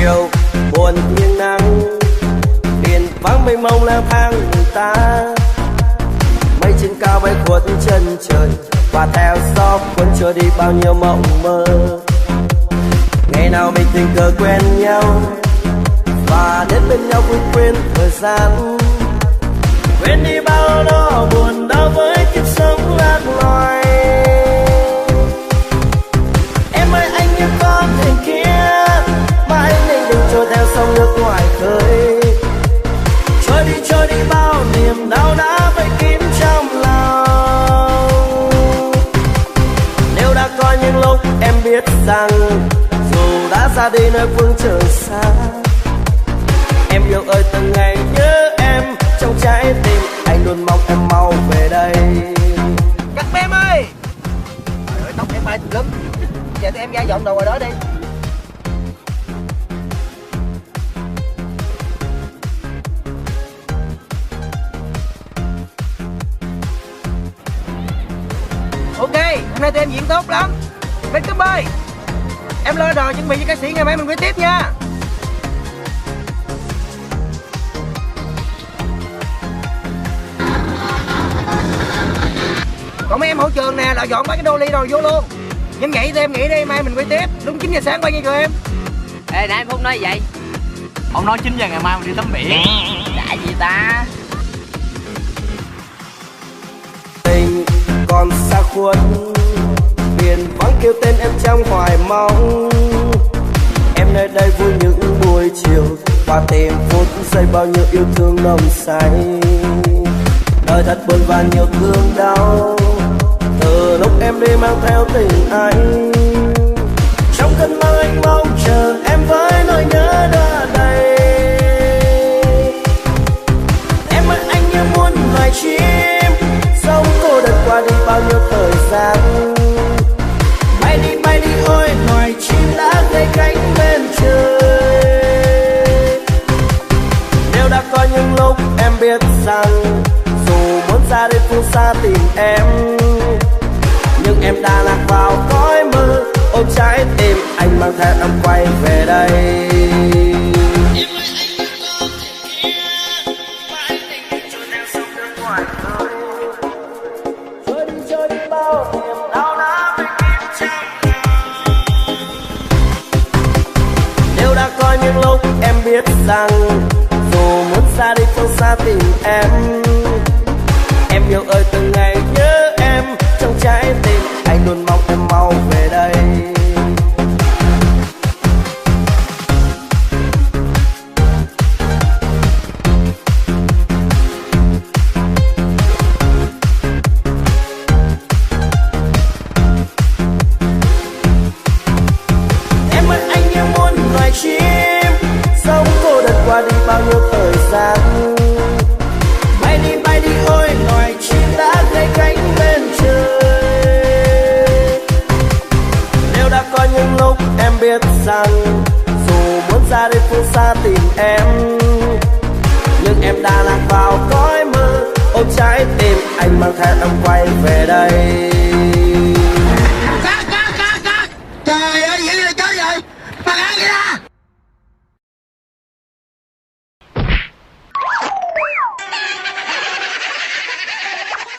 chiều buồn nghiêng nắng, biển vắng mênh mông lang thang người ta. Mây trên cao bay khuất chân trời, và theo gió cuốn trôi đi bao nhiêu mộng mơ. Ngày nào mình tình cờ quen nhau, và đến bên nhau vui quên thời gian. Quên đi bao lo buồn đau với kiếp sống lạc loài. Em ơi anh như con thuyền kia, mãi anh đừng trôi theo sông nước ngoài khơi. Trôi đi bao niềm đau đã vây kín trong lòng. Nếu đã có những lúc em biết rằng, dù đã ra đi nơi phương trời xa, em yêu ơi từng ngày nhớ em trong trái tim, anh luôn mong em mau về đây. Cắt em ơi, trời ơi, tóc em bay lắm. Giờ tụi em ra dọn đồ rồi đó đi. Ok, hôm nay tụi em diễn tốt lắm. Bên cúp ơi, em lo đồ chuẩn bị cho ca sĩ ngày mai mình quay tiếp nha. Còn mấy em hậu trường nè, là dọn mấy cái đô ly rồi vô luôn. Nhưng nghỉ đi, em nghỉ đi, mai mình quay tiếp. Đúng 9 giờ sáng quay nha tụi em. Ê nãy em Phúc nói vậy. Ông nói 9 giờ ngày mai mình đi tắm biển. Đã gì ta? Tình còn xa khuất, biển vắng kêu tên em trong hoài mong. Em nơi đây vui những buổi chiều, và tìm phút giây bao nhiêu yêu thương nồng say. Đời thật buồn và nhiều thương đau, từ lúc em đi mang theo tình anh. Trong cơn mơ anh mong chờ em với nỗi nhớ đã đầy. Em ơi anh như muôn loài chim, sống cô đơn qua đi bao nhiêu thời gian. Bay đi ôi loài chim đã gây cánh bên trời. Nếu đã có những lúc em biết rằng, dù muốn ra đi phương xa tìm em, nhưng em đã lạc vào cõi mơ. Ôm trái tim anh mang theo em quay về đây. Trôi đi bao niềm đau đã vây kín trong lòng. Nếu đã có những lúc em biết rằng, dù muốn ra đi phương xa tìm em yêu ơi từng ngày nhớ em trong trái tim, anh luôn mong em mau về đây. Em ơi anh như muôn loài chim, sống cô đơn qua đi bao nhiêu thời gian. Bay đi ôi loài chim đã gây cánh bên trời. Nếu đã có những lúc em biết rằng, dù muốn ra đi phương xa tìm em, nhưng em đã lạc vào cõi mơ. Ôm trái tim anh mang theo em quay về đây.